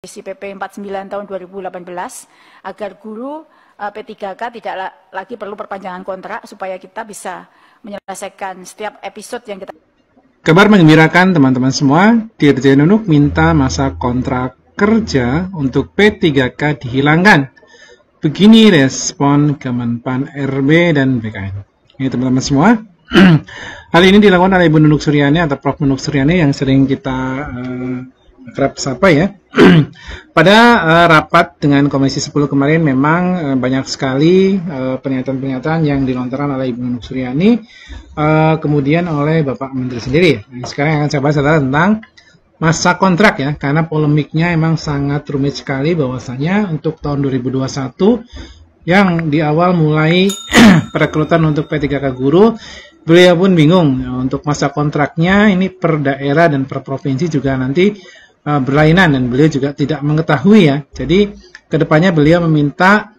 Revisi PP 49 tahun 2018 agar guru P3K tidak lagi perlu perpanjangan kontrak supaya kita bisa menyelesaikan setiap episode yang kita. Kabar menggembirakan teman-teman semua, Dirjen Unuk minta masa kontrak kerja untuk P3K dihilangkan. Begini respon Kemenpan RB dan BKN. Ini teman-teman semua. Hal ini dilakukan oleh Ibu Nunuk Suryani atau Prof. Nunuk Suryani yang sering kita kerap sapa ya. Pada rapat dengan Komisi 10 kemarin memang banyak sekali pernyataan-pernyataan yang dilontarkan oleh Ibu Nunuk Suryani, kemudian oleh Bapak Menteri sendiri. Nah, sekarang yang akan saya bahas adalah tentang masa kontrak ya, karena polemiknya emang sangat rumit sekali bahwasanya untuk tahun 2021 yang di awal mulai perekrutan untuk P3K guru, beliau pun bingung ya, untuk masa kontraknya ini per daerah dan per provinsi juga nanti berlainan dan beliau juga tidak mengetahui ya. Jadi kedepannya beliau meminta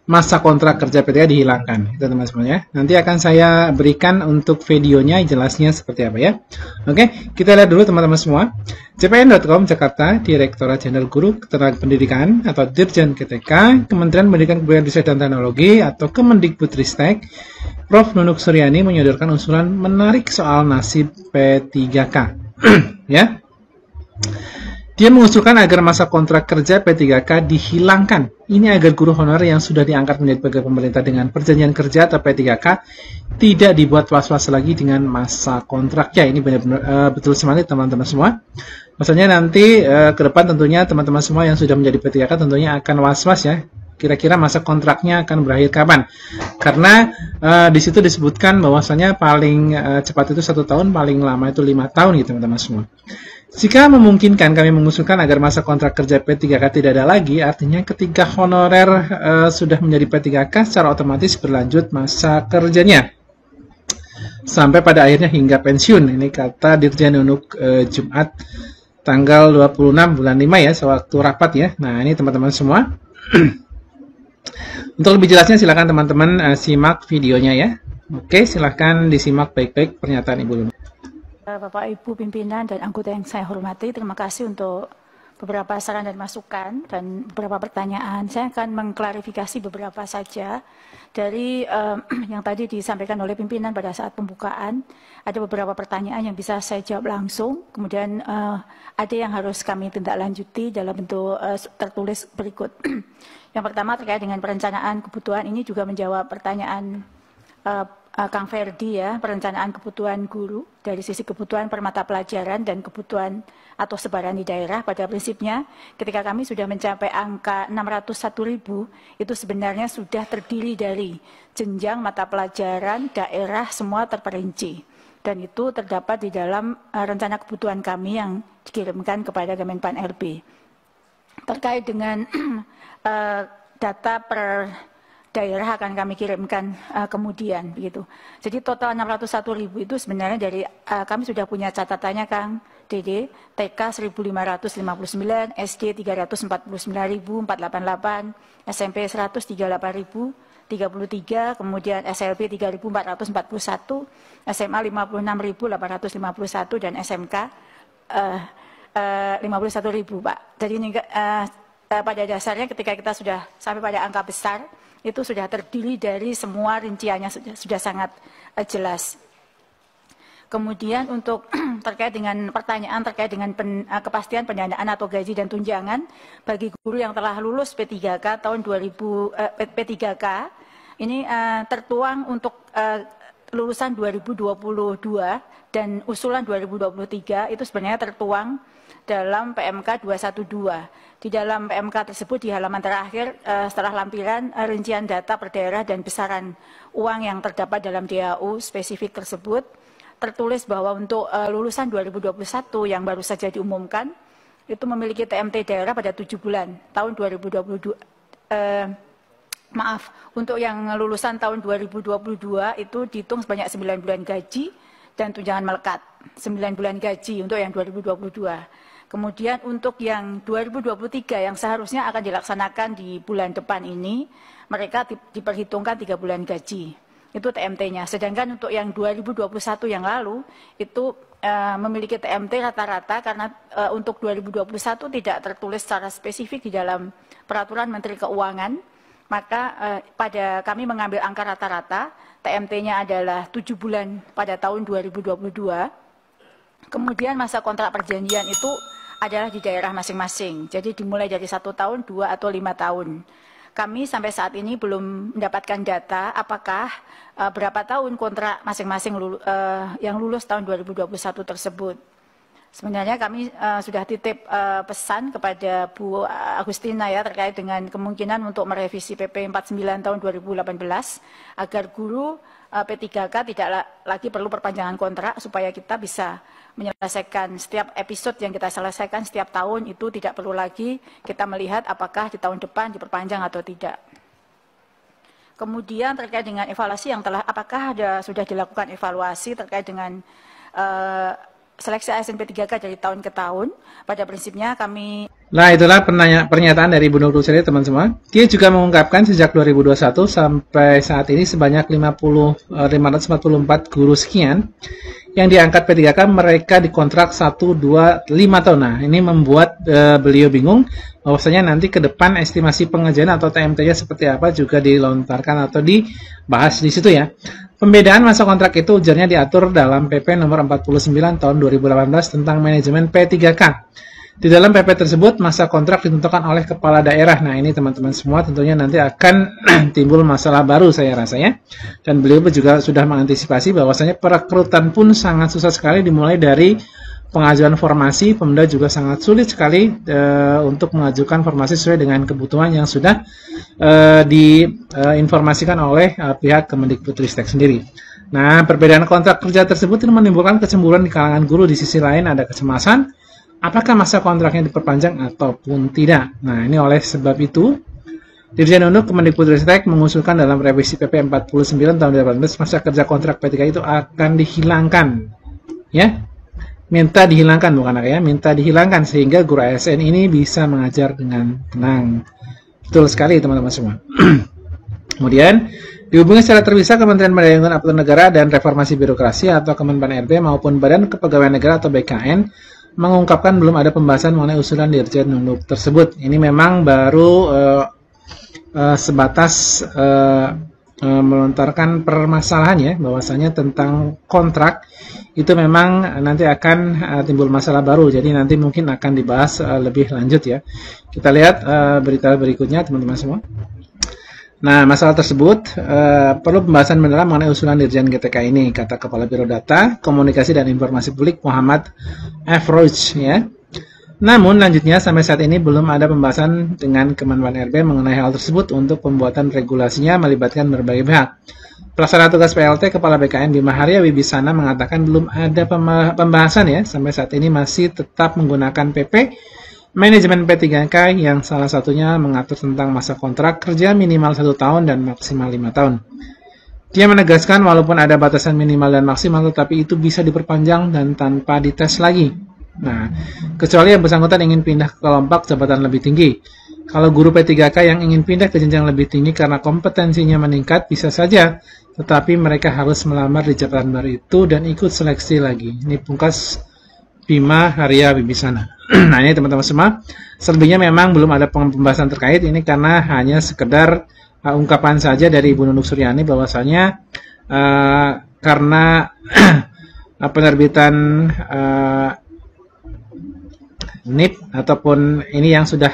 masa kontrak kerja P3K dihilangkan, itu teman-teman ya. Nanti akan saya berikan untuk videonya jelasnya seperti apa ya. Oke, kita lihat dulu teman-teman semua. CPN.com Jakarta, Direktorat Jenderal Guru Ketenaga Pendidikan atau Dirjen KTK, Kementerian Pendidikan Kebudayaan Riset dan Teknologi atau Kemendikbudristek, Prof. Nunuk Suryani menyodorkan usulan menarik soal nasib P3K. Ya. Dia mengusulkan agar masa kontrak kerja P3K dihilangkan. Ini agar guru honorer yang sudah diangkat menjadi pegawai pemerintah dengan perjanjian kerja atau P3K tidak dibuat was-was lagi dengan masa kontraknya. Ini benar-benar betul sekali teman-teman semua. Maksudnya nanti ke depan tentunya teman-teman semua yang sudah menjadi P3K tentunya akan was-was ya. Kira-kira masa kontraknya akan berakhir kapan? Karena di situ disebutkan bahwasanya paling cepat itu 1 tahun, paling lama itu 5 tahun gitu teman-teman semua. Jika memungkinkan, kami mengusulkan agar masa kontrak kerja P3K tidak ada lagi, artinya ketika honorer sudah menjadi P3K, secara otomatis berlanjut masa kerjanya sampai pada akhirnya hingga pensiun. Ini kata Dirjen Unuk Jumat tanggal 26 bulan 5 ya, sewaktu rapat ya. Nah ini teman-teman semua. Untuk lebih jelasnya silakan teman-teman simak videonya ya. Oke, silakan disimak baik-baik pernyataan Ibu Nunuk. Bapak Ibu pimpinan dan anggota yang saya hormati, terima kasih untuk beberapa saran dan masukan dan beberapa pertanyaan. Saya akan mengklarifikasi beberapa saja dari yang tadi disampaikan oleh pimpinan pada saat pembukaan. Ada beberapa pertanyaan yang bisa saya jawab langsung, kemudian ada yang harus kami tindak lanjuti dalam bentuk tertulis berikut. Yang pertama terkait dengan perencanaan kebutuhan, ini juga menjawab pertanyaan Kang Ferdi ya, perencanaan kebutuhan guru dari sisi kebutuhan per mata pelajaran dan kebutuhan atau sebaran di daerah. Pada prinsipnya ketika kami sudah mencapai angka 601.000 itu sebenarnya sudah terdiri dari jenjang mata pelajaran daerah semua terperinci dan itu terdapat di dalam rencana kebutuhan kami yang dikirimkan kepada Kemenpan RB. Terkait dengan data per daerah akan kami kirimkan kemudian begitu. Jadi total 601.000 itu sebenarnya dari kami sudah punya catatannya Kang DD, TK 1.559, SD 349.488, SMP 138.033, kemudian SLB 3.441, SMA 56.851 dan SMK 51.000 Pak. Jadi ini pada dasarnya ketika kita sudah sampai pada angka besar itu sudah terdiri dari semua rinciannya sudah sangat jelas. Kemudian untuk terkait dengan pertanyaan terkait dengan kepastian pendanaan atau gaji dan tunjangan bagi guru yang telah lulus P3K tahun 2000 ini tertuang untuk lulusan 2022 dan usulan 2023 itu sebenarnya tertuang dalam PMK 212. Di dalam PMK tersebut di halaman terakhir setelah lampiran rincian data per daerah dan besaran uang yang terdapat dalam DAU spesifik tersebut tertulis bahwa untuk lulusan 2021 yang baru saja diumumkan itu memiliki TMT daerah pada 7 bulan tahun 2022. Untuk yang lulusan tahun 2022 itu dihitung sebanyak 9 bulan gaji dan tunjangan melekat 9 bulan gaji untuk yang 2022. Kemudian untuk yang 2023 yang seharusnya akan dilaksanakan di bulan depan ini, mereka diperhitungkan 3 bulan gaji. itu TMT-nya. Sedangkan untuk yang 2021 yang lalu itu memiliki TMT rata-rata karena untuk 2021 tidak tertulis secara spesifik di dalam Peraturan Menteri Keuangan, maka pada kami mengambil angka rata-rata, TMT-nya adalah 7 bulan pada tahun 2022. Kemudian masa kontrak perjanjian itu adalah di daerah masing-masing. Jadi dimulai dari 1 tahun, 2 atau 5 tahun. Kami sampai saat ini belum mendapatkan data apakah berapa tahun kontrak masing-masing yang lulus tahun 2021 tersebut. Sebenarnya kami sudah titip pesan kepada Bu Agustina ya terkait dengan kemungkinan untuk merevisi PP 49 tahun 2018 agar guru P3K tidak lagi perlu perpanjangan kontrak supaya kita bisa menyelesaikan setiap episode yang kita selesaikan setiap tahun itu tidak perlu lagi kita melihat apakah di tahun depan diperpanjang atau tidak. Kemudian terkait dengan evaluasi yang apakah sudah dilakukan evaluasi terkait dengan seleksi ASN P3K dari tahun ke tahun. Pada prinsipnya kami... Nah, itulah pernyataan dari Bu Nur Luseri, teman semua. Dia juga mengungkapkan sejak 2021 sampai saat ini sebanyak 544 guru sekian yang diangkat P3K, mereka dikontrak 1, 2, 5 tahun. Nah, ini membuat beliau bingung bahwasanya nanti ke depan estimasi pengerjaan atau TMT-nya seperti apa juga dilontarkan atau dibahas di situ ya. Pembedaan masa kontrak itu ujarnya diatur dalam PP nomor 49 tahun 2018 tentang manajemen P3K. Di dalam PP tersebut, masa kontrak ditentukan oleh kepala daerah. Nah, ini teman-teman semua tentunya nanti akan timbul masalah baru saya rasa ya. Dan beliau juga sudah mengantisipasi bahwasanya perekrutan pun sangat susah sekali dimulai dari pengajuan formasi. Pemda juga sangat sulit sekali untuk mengajukan formasi sesuai dengan kebutuhan yang sudah diinformasikan oleh pihak Kemendikbudristek sendiri. Nah, perbedaan kontrak kerja tersebut menimbulkan kecemburuan di kalangan guru. Di sisi lain ada kecemasan apakah masa kontraknya diperpanjang ataupun tidak. Nah, ini oleh sebab itu, Dirjen Unduk Kemendikbudristek mengusulkan dalam revisi PP 49 tahun 2018 masa kerja kontrak P3K itu akan dihilangkan. Ya, minta dihilangkan bukan ya, minta dihilangkan sehingga guru ASN ini bisa mengajar dengan tenang. Betul sekali teman-teman semua. Kemudian, dihubungi secara terpisah Kementerian Pemberdayaan Aparatur Negara dan Reformasi Birokrasi atau Kemenpan RB maupun Badan Kepegawaian Negara atau BKN mengungkapkan belum ada pembahasan mengenai usulan Dirjen Unduk tersebut. Ini memang baru sebatas melontarkan permasalahan ya, bahwasanya tentang kontrak itu memang nanti akan timbul masalah baru. Jadi nanti mungkin akan dibahas lebih lanjut ya. Kita lihat berita berikutnya teman-teman semua. Nah, masalah tersebut perlu pembahasan mendalam mengenai usulan Dirjen GTK ini, kata Kepala Biro Data, Komunikasi dan Informasi Publik Muhammad F. Roach ya. Namun lanjutnya sampai saat ini belum ada pembahasan dengan Kemenpan RB mengenai hal tersebut untuk pembuatan regulasinya melibatkan berbagai pihak. Pelaksana tugas PLT Kepala BKN Bima Haria Wibisana mengatakan belum ada pembahasan ya, sampai saat ini masih tetap menggunakan PP Manajemen P3K yang salah satunya mengatur tentang masa kontrak kerja minimal 1 tahun dan maksimal 5 tahun. Dia menegaskan walaupun ada batasan minimal dan maksimal tetapi itu bisa diperpanjang dan tanpa dites lagi. Nah, kecuali yang bersangkutan ingin pindah ke kelompok jabatan lebih tinggi. Kalau guru P3K yang ingin pindah ke jenjang lebih tinggi karena kompetensinya meningkat bisa saja, tetapi mereka harus melamar di jabatan baru itu dan ikut seleksi lagi. Ini pungkas Bima Haria Wibisana. Nah, ini teman-teman semua, selebihnya memang belum ada pembahasan terkait ini karena hanya sekedar ungkapan saja dari Ibu Nunuk Suryani bahwasanya karena penerbitan NIP ataupun ini yang sudah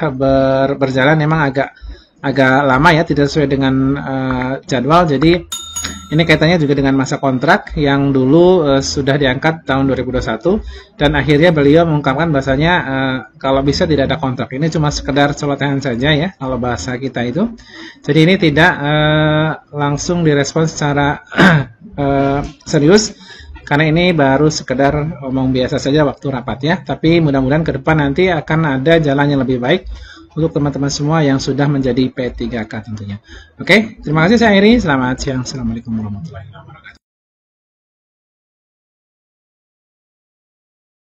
berjalan memang agak lama ya, tidak sesuai dengan jadwal. Jadi ini kaitannya juga dengan masa kontrak yang dulu sudah diangkat tahun 2021 dan akhirnya beliau mengungkapkan bahasanya kalau bisa tidak ada kontrak. Ini cuma sekedar celotehan saja ya kalau bahasa kita itu. Jadi ini tidak langsung direspon secara serius karena ini baru sekedar omong biasa saja waktu rapat ya. Tapi mudah-mudahan ke depan nanti akan ada jalan yang lebih baik untuk teman-teman semua yang sudah menjadi P3K tentunya. Oke, terima kasih saya Iri. Selamat siang. Assalamualaikum warahmatullahi wabarakatuh.